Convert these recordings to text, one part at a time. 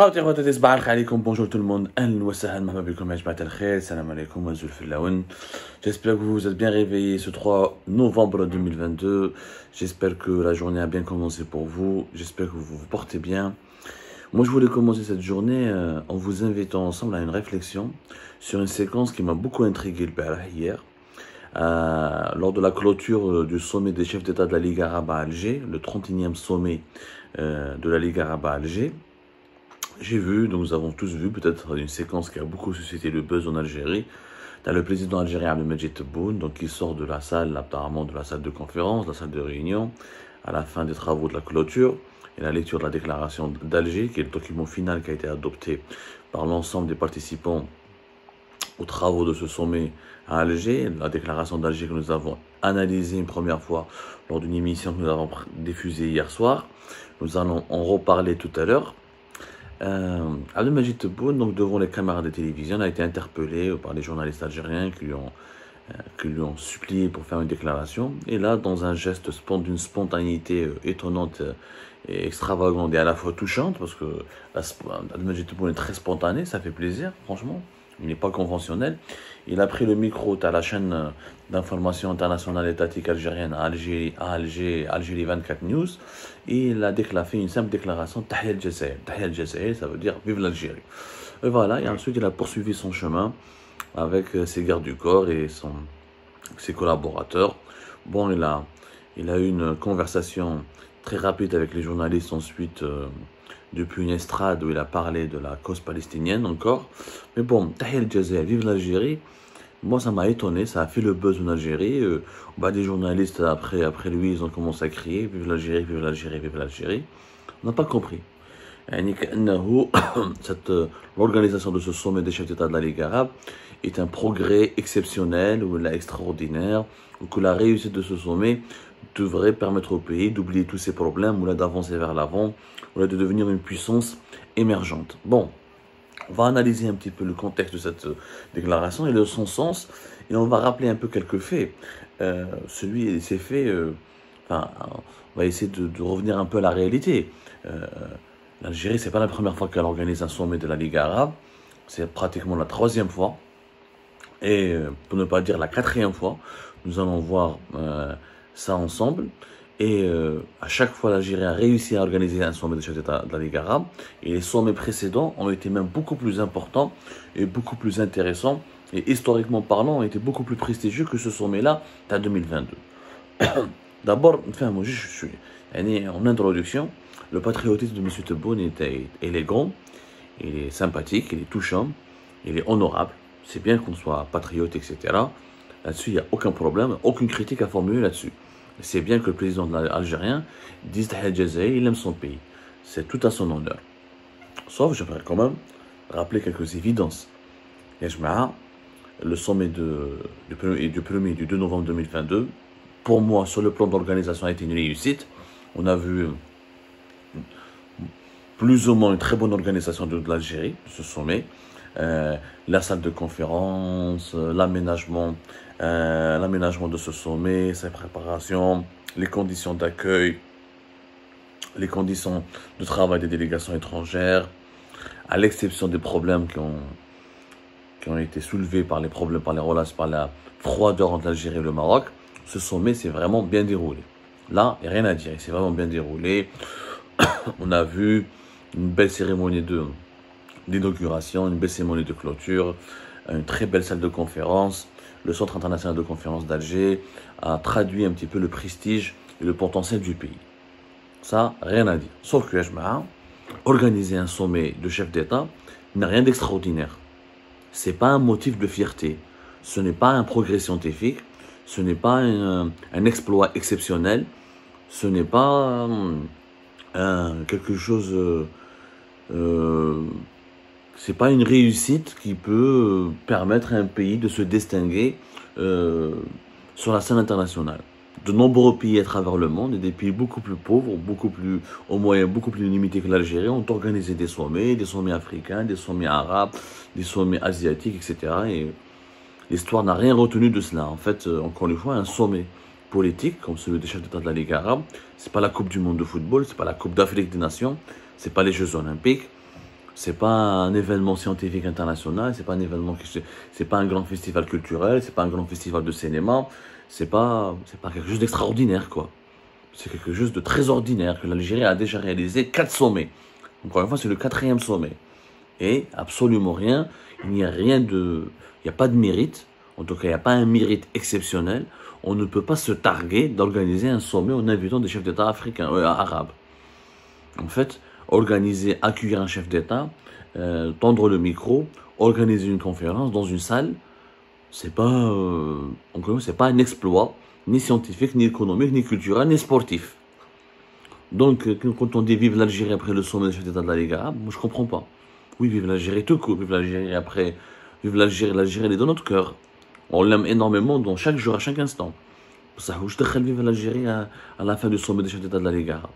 خواتي خواتاتي صباح الخير عليكم. Bonjour tout le monde, أهلا وسهلا مرحبا بكم يا جماعة الخير. السلام عليكم وزول في اللون. J'espère que vous vous êtes bien réveillés ce 3 novembre 2022. J'espère que la journée a bien commencé pour vous. J'espère que vous vous portez bien. Moi je voulais commencer cette journée en vous invitant ensemble à une réflexion sur une séquence qui m'a beaucoup intrigué hier. Lors de la clôture du sommet des chefs d'État de la Ligue arabe à Alger, le 31e sommet de la Ligue arabe à Alger, j'ai vu, donc nous avons tous vu peut-être une séquence qui a beaucoup suscité le buzz en Algérie. T'as le président algérien Abdelmadjid Tebboune, donc qui sort de la salle, apparemment de la salle de conférence, la salle de réunion, à la fin des travaux de la clôture et la lecture de la déclaration d'Alger, qui est le document final qui a été adopté par l'ensemble des participants aux travaux de ce sommet à Alger, la déclaration d'Alger que nous avons analysée une première fois lors d'une émission que nous avons diffusée hier soir. Nous allons en reparler tout à l'heure. Abdelmadjid Tebboune, donc devant les caméras de télévision, a été interpellé par les journalistes algériens qui lui ont supplié pour faire une déclaration. Et là, dans un geste d'une spontanéité étonnante et extravagante et à la fois touchante, parce que Abdelmadjid Tebboune est très spontané, ça fait plaisir, franchement. Il n'est pas conventionnel. Il a pris le micro à la chaîne d'information internationale étatique algérienne à Algérie 24 News, et il a fait une simple déclaration Tahia al-Jazair. Tahia al-Jazair, ça veut dire vive l'Algérie. Et voilà, et ensuite il a poursuivi son chemin avec ses gardes du corps et ses collaborateurs. Bon, il a eu une conversation très rapide avec les journalistes ensuite, depuis une estrade où il a parlé de la cause palestinienne encore. Mais bon, Tahia al-Jazair, vive l'Algérie, moi ça m'a étonné, ça a fait le buzz en Algérie. Des journalistes après lui, ils ont commencé à crier vive l'Algérie, vive l'Algérie, vive l'Algérie. On n'a pas compris. L'organisation de ce sommet des chefs d'État de la Ligue arabe est un progrès exceptionnel ou extraordinaire, ou que la réussite de ce sommet devrait permettre au pays d'oublier tous ses problèmes, ou là d'avancer vers l'avant, ou là de devenir une puissance émergente. Bon, on va analyser un petit peu le contexte de cette déclaration et de son sens, et on va rappeler un peu quelques faits. Ces faits, on va essayer de revenir un peu à la réalité. L'Algérie, c'est pas la première fois qu'elle organise un sommet de la Ligue arabe, c'est pratiquement la 3e fois, et pour ne pas dire la 4e fois, nous allons voir ça ensemble. Et à chaque fois, l'Algérie a réussi à organiser un sommet de chefs d'État de la Ligue arabe. Et les sommets précédents ont été même beaucoup plus importants et beaucoup plus intéressants. Et historiquement parlant, ont été beaucoup plus prestigieux que ce sommet-là en 2022. D'abord, en introduction, le patriotisme de M. Tebboune il est grand, il est sympathique, il est touchant, il est honorable. C'est bien qu'on soit patriote, etc. Là-dessus, il n'y a aucun problème, aucune critique à formuler là-dessus. C'est bien que le président algérien dise Tahia al-Jazair, il aime son pays. C'est tout à son honneur. Sauf, j'aimerais quand même rappeler quelques évidences. Le sommet du 1er et du 2 novembre 2022, pour moi, sur le plan d'organisation, a été une réussite. On a vu plus ou moins une très bonne organisation de l'Algérie, de ce sommet. La salle de conférence, l'aménagement de ce sommet, sa préparation, les conditions d'accueil, les conditions de travail des délégations étrangères, à l'exception des problèmes qui ont été soulevés par la froideur entre l'Algérie et le Maroc. Ce sommet s'est vraiment bien déroulé. Là, il n'y a rien à dire, il s'est vraiment bien déroulé. On a vu une belle cérémonie d'inauguration, une belle cérémonie de clôture, une très belle salle de conférence. Le Centre international de conférence d'Alger a traduit un petit peu le prestige et le potentiel du pays. Ça, rien à dire. Sauf que organiser un sommet de chefs d'État n'a rien d'extraordinaire. Ce n'est pas un motif de fierté. Ce n'est pas un progrès scientifique. Ce n'est pas un exploit exceptionnel. Ce n'est pas quelque chose... c'est pas une réussite qui peut permettre à un pays de se distinguer sur la scène internationale. De nombreux pays à travers le monde, et des pays beaucoup plus pauvres, beaucoup plus limités que l'Algérie, ont organisé des sommets africains, des sommets arabes, des sommets asiatiques, etc. Et l'histoire n'a rien retenu de cela. En fait, encore une fois, un sommet politique, comme celui des chefs d'État de la Ligue arabe, c'est pas la Coupe du monde de football, c'est pas la Coupe d'Afrique des Nations, c'est pas les Jeux Olympiques. c'est pas un événement scientifique international, c'est pas un événement, c'est pas un grand festival culturel, c'est pas un grand festival de cinéma, c'est pas quelque chose d'extraordinaire, quoi. C'est quelque chose de très ordinaire que l'Algérie a déjà réalisé 4 sommets. Encore une fois, c'est le 4e sommet. Et absolument rien, il n'y a rien de, il n'y a pas de mérite, en tout cas, il n'y a pas un mérite exceptionnel. On ne peut pas se targuer d'organiser un sommet en invitant des chefs d'État africains, arabes. En fait, organiser, accueillir un chef d'État, tendre le micro, organiser une conférence dans une salle, c'est pas, c'est pas un exploit, ni scientifique, ni économique, ni culturel, ni sportif. Donc, quand on dit vive l'Algérie après le sommet des chefs d'État de la Ligue arabe, moi je comprends pas. Oui, vive l'Algérie tout court, vive l'Algérie après, vive l'Algérie, l'Algérie elle est dans notre cœur. On l'aime énormément dans chaque jour, à chaque instant. Ça, je te vive l'Algérie à la fin du sommet des chefs d'État de la Ligue arabe.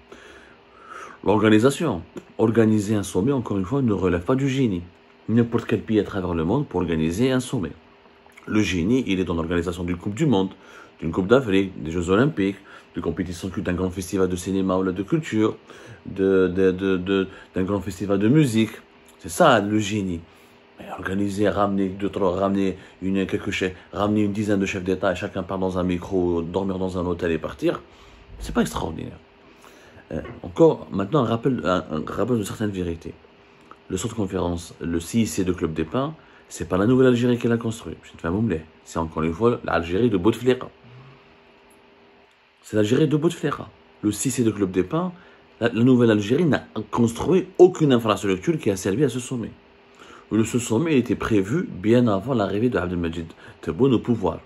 L'organisation. Organiser un sommet, encore une fois, ne relève pas du génie. N'importe quel pays à travers le monde pour organiser un sommet. Le génie, il est dans l'organisation d'une Coupe du Monde, d'une Coupe d'Afrique, des Jeux Olympiques, de compétitions d'un grand festival de cinéma ou de culture, d'un grand festival de musique. C'est ça le génie. Mais organiser, ramener une dizaine de chefs d'État et chacun part dans un micro, dormir dans un hôtel et partir, c'est pas extraordinaire. Encore, maintenant, un rappel de certaines vérités. Le centre de conférence, le CIC de Club des Pins, c'est pas la nouvelle Algérie qui l'a construit. C'est encore une fois l'Algérie de Bouteflika. C'est l'Algérie de Bouteflika. Le CIC de Club des Pins, la nouvelle Algérie n'a construit aucune infrastructure qui a servi à ce sommet. Ce sommet était prévu bien avant l'arrivée de Abdelmajid Tebboune au pouvoir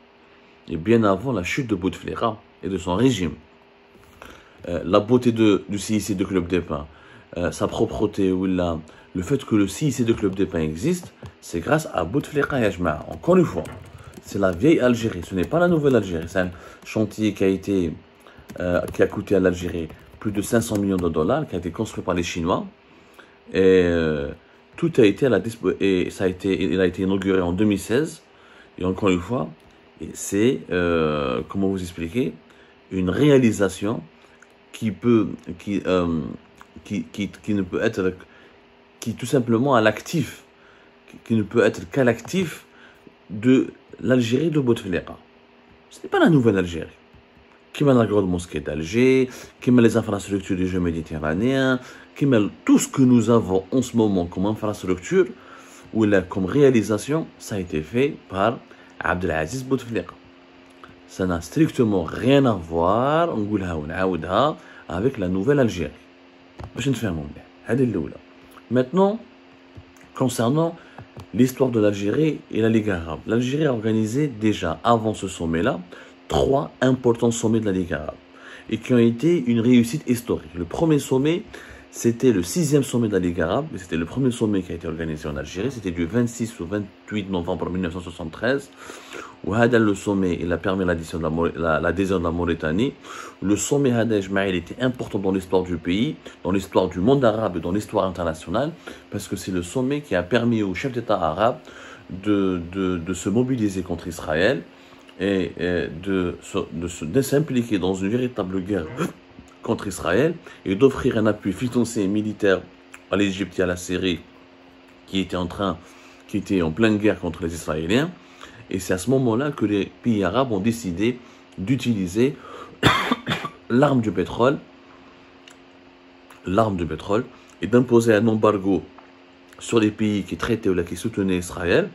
et bien avant la chute de Bouteflika et de son régime. La beauté du CIC de Club des Pins, sa propreté, ou le fait que le CIC de Club des Pins existe, c'est grâce à Bouteflika et Jma'a. Encore une fois, c'est la vieille Algérie, ce n'est pas la nouvelle Algérie. C'est un chantier qui a coûté à l'Algérie plus de 500 millions de dollars, qui a été construit par les Chinois. Et tout a été il a été inauguré en 2016. Et encore une fois, c'est, comment vous expliquer, une réalisation qui ne peut être, qui tout simplement à l'actif, qui ne peut être qu'à l'actif de l'Algérie de Bouteflika. Ce n'est pas la nouvelle Algérie. Qui m'a la grande mosquée d'Alger, qui m'a les infrastructures des Jeux méditerranéens, qui m'a tout ce que nous avons en ce moment comme infrastructure, ou comme réalisation, ça a été fait par Abdelaziz Bouteflika. Ça n'a strictement rien à voir, avec la nouvelle Algérie. Maintenant, concernant l'histoire de l'Algérie et la Ligue arabe. L'Algérie a organisé déjà, avant ce sommet-là, 3 importants sommets de la Ligue arabe et qui ont été une réussite historique. Le premier sommet, c'était le 6e sommet de la Ligue arabe, mais c'était le premier sommet qui a été organisé en Algérie. C'était du 26 au 28 novembre 1973. Où le sommet, il a permis l'adhésion de la Mauritanie. Le sommet il était important dans l'histoire du pays, dans l'histoire du monde arabe et dans l'histoire internationale, parce que c'est le sommet qui a permis aux chefs d'État arabes de se mobiliser contre Israël et de s'impliquer dans une véritable guerre contre Israël et d'offrir un appui financier et militaire à l'Égypte et à la Syrie qui étaient en pleine guerre contre les Israéliens. Et c'est à ce moment-là que les pays arabes ont décidé d'utiliser l'arme du pétrole et d'imposer un embargo sur les pays qui traitaient ou qui soutenaient Israël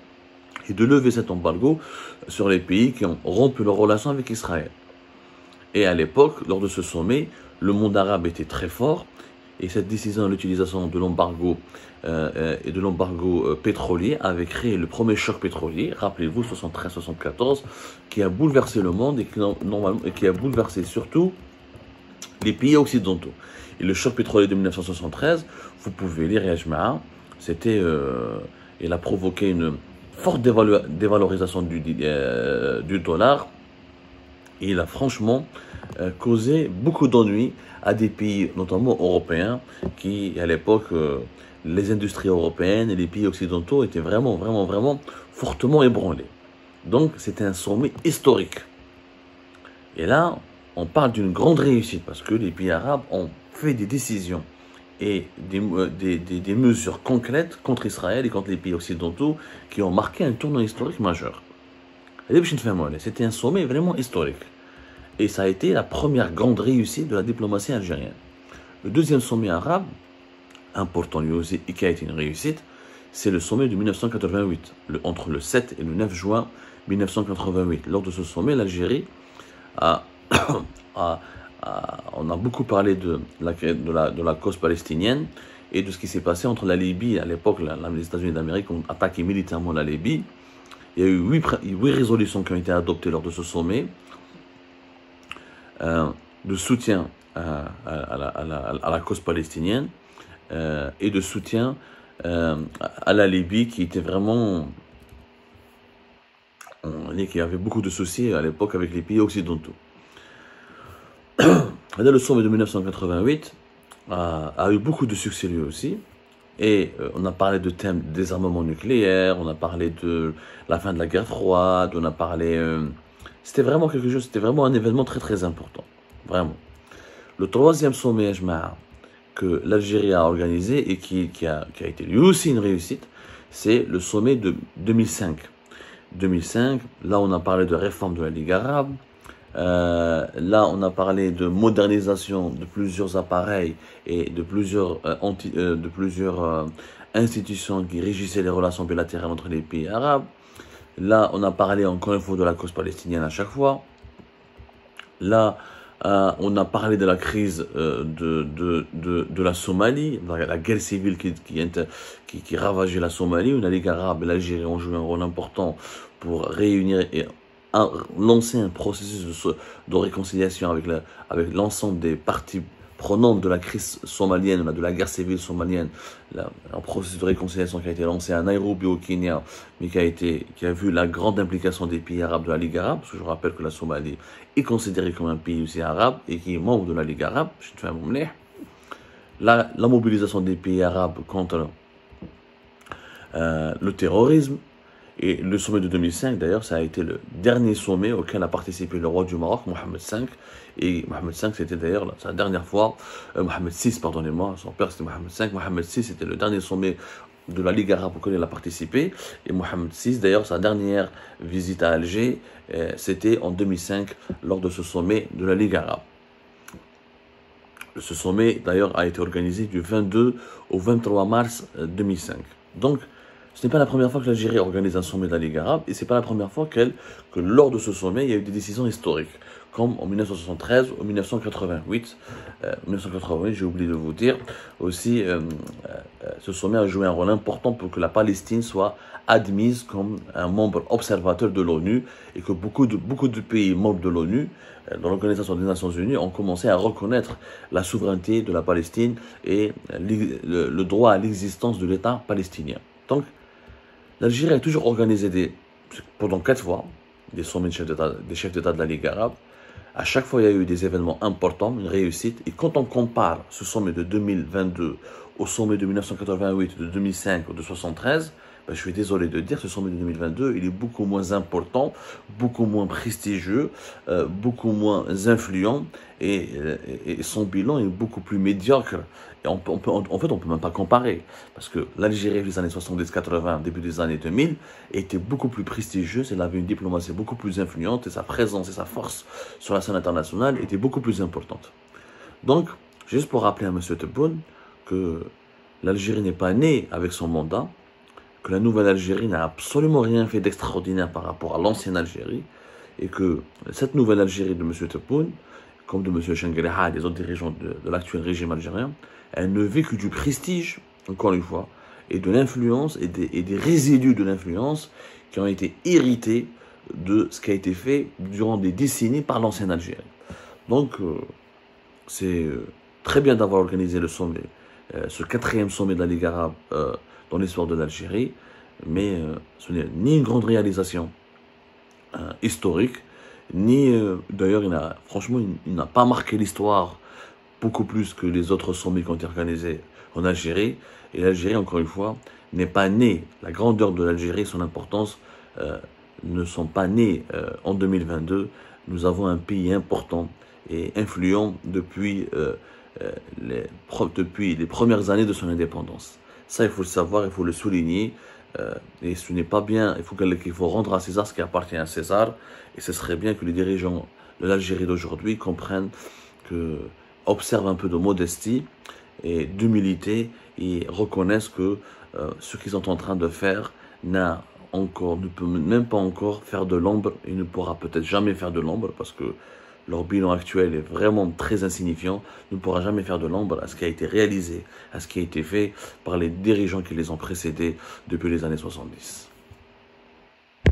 et de lever cet embargo sur les pays qui ont rompu leurs relations avec Israël. Et à l'époque, lors de ce sommet, le monde arabe était très fort et cette décision de l'utilisation de l'embargo et de l'embargo pétrolier avait créé le premier choc pétrolier, rappelez-vous, 73-74, qui a bouleversé le monde et qui a bouleversé surtout les pays occidentaux. Et le choc pétrolier de 1973, vous pouvez lire Yajma'a, il a provoqué une forte dévalorisation du dollar et il a franchement causé beaucoup d'ennuis à des pays, notamment européens, qui à l'époque, les industries européennes et les pays occidentaux étaient vraiment fortement ébranlés. Donc c'était un sommet historique. Et là, on parle d'une grande réussite parce que les pays arabes ont fait des décisions et des mesures concrètes contre Israël et contre les pays occidentaux qui ont marqué un tournant historique majeur. C'était un sommet vraiment historique. Et ça a été la première grande réussite de la diplomatie algérienne. Le deuxième sommet arabe, important lui aussi et qui a été une réussite, c'est le sommet de 1988, entre le 7 et le 9 juin 1988. Lors de ce sommet, l'Algérie on a beaucoup parlé de la cause palestinienne et de ce qui s'est passé entre la Libye. À l'époque, les États-Unis d'Amérique ont attaqué militairement la Libye. Il y a eu 8 résolutions qui ont été adoptées lors de ce sommet de soutien à la cause palestinienne et de soutien à la Libye qui était vraiment... On dit qu'il y avait beaucoup de soucis à l'époque avec les pays occidentaux. Le sommet de 1988 a eu beaucoup de succès lui aussi. Et on a parlé de thèmes de désarmement nucléaire, on a parlé de la fin de la guerre froide, on a parlé... c'était vraiment quelque chose, c'était vraiment un événement très très important. Vraiment. Le troisième sommet que l'Algérie a organisé et qui a été lui aussi une réussite, c'est le sommet de 2005. 2005, là on a parlé de réforme de la Ligue arabe, là on a parlé de modernisation de plusieurs appareils et de plusieurs institutions qui régissaient les relations bilatérales entre les pays arabes. Là on a parlé encore une fois de la cause palestinienne à chaque fois. Là on a parlé de la crise de la Somalie, la guerre civile qui ravageait la Somalie, où la Ligue arabe et l'Algérie ont joué un rôle important pour réunir et lancer un processus de réconciliation avec l'ensemble des parties prenantes de la crise somalienne, de la guerre civile somalienne, un processus de réconciliation qui a été lancé à Nairobi au Kenya, mais qui a vu la grande implication des pays arabes de la Ligue arabe, parce que je rappelle que la Somalie est considérée comme un pays aussi arabe et qui est membre de la Ligue arabe. La mobilisation des pays arabes contre le terrorisme. Et le sommet de 2005, d'ailleurs, ça a été le dernier sommet auquel a participé le roi du Maroc, Mohamed V. Et Mohamed V, c'était d'ailleurs sa dernière fois, Mohamed VI, pardonnez-moi, son père c'était Mohamed V. Mohamed VI, c'était le dernier sommet de la Ligue arabe auquel il a participé. Et Mohamed VI, d'ailleurs, sa dernière visite à Alger, c'était en 2005, lors de ce sommet de la Ligue arabe. Ce sommet, d'ailleurs, a été organisé du 22 au 23 mars 2005. Donc, ce n'est pas la première fois que l'Algérie organise un sommet de la Ligue arabe et ce n'est pas la première fois que lors de ce sommet, il y a eu des décisions historiques, comme en 1973 ou 1988. 1988, j'ai oublié de vous dire, aussi, ce sommet a joué un rôle important pour que la Palestine soit admise comme un membre observateur de l'ONU et que beaucoup de pays membres de l'ONU, dans l'Organisation des Nations Unies, ont commencé à reconnaître la souveraineté de la Palestine et le droit à l'existence de l'État palestinien. Donc, l'Algérie a toujours organisé pendant 4 fois des sommets des chefs d'État de la Ligue arabe. À chaque fois, il y a eu des événements importants, une réussite. Et quand on compare ce sommet de 2022 au sommet de 1988, de 2005 ou de 1973, je suis désolé de dire, ce sommet de 2022, il est beaucoup moins important, beaucoup moins prestigieux, beaucoup moins influent et son bilan est beaucoup plus médiocre. Et en fait, on ne peut même pas comparer parce que l'Algérie des années 70-80, début des années 2000, était beaucoup plus prestigieuse, elle avait une diplomatie beaucoup plus influente et sa présence et sa force sur la scène internationale étaient beaucoup plus importantes. Donc, juste pour rappeler à M. Tebboune que l'Algérie n'est pas née avec son mandat, que la nouvelle Algérie n'a absolument rien fait d'extraordinaire par rapport à l'ancienne Algérie, et que cette nouvelle Algérie de M. Tebboune, comme de M. Chengueleha et des autres dirigeants de l'actuel régime algérien, elle ne vit que du prestige, encore une fois, et de l'influence, et des résidus de l'influence qui ont été hérités de ce qui a été fait durant des décennies par l'ancienne Algérie. Donc, c'est très bien d'avoir organisé le sommet, ce 4e sommet de la Ligue arabe dans l'histoire de l'Algérie, mais ce n'est ni une grande réalisation historique, ni d'ailleurs, franchement, il n'a pas marqué l'histoire beaucoup plus que les autres sommets qui ont été organisés en Algérie. Et l'Algérie, encore une fois, n'est pas née. La grandeur de l'Algérie, son importance, ne sont pas nées en 2022. Nous avons un pays important et influent depuis depuis les premières années de son indépendance. Ça, il faut le savoir, il faut le souligner. Et ce n'est pas bien, il faut rendre à César ce qui appartient à César. Et ce serait bien que les dirigeants de l'Algérie d'aujourd'hui comprennent observent un peu de modestie et d'humilité et reconnaissent que ce qu'ils sont en train de faire ne peut même pas encore faire de l'ombre et ne pourra peut-être jamais faire de l'ombre parce que leur bilan actuel est vraiment très insignifiant, ne pourra jamais faire de l'ombre à ce qui a été réalisé, à ce qui a été fait par les dirigeants qui les ont précédés depuis les années 70.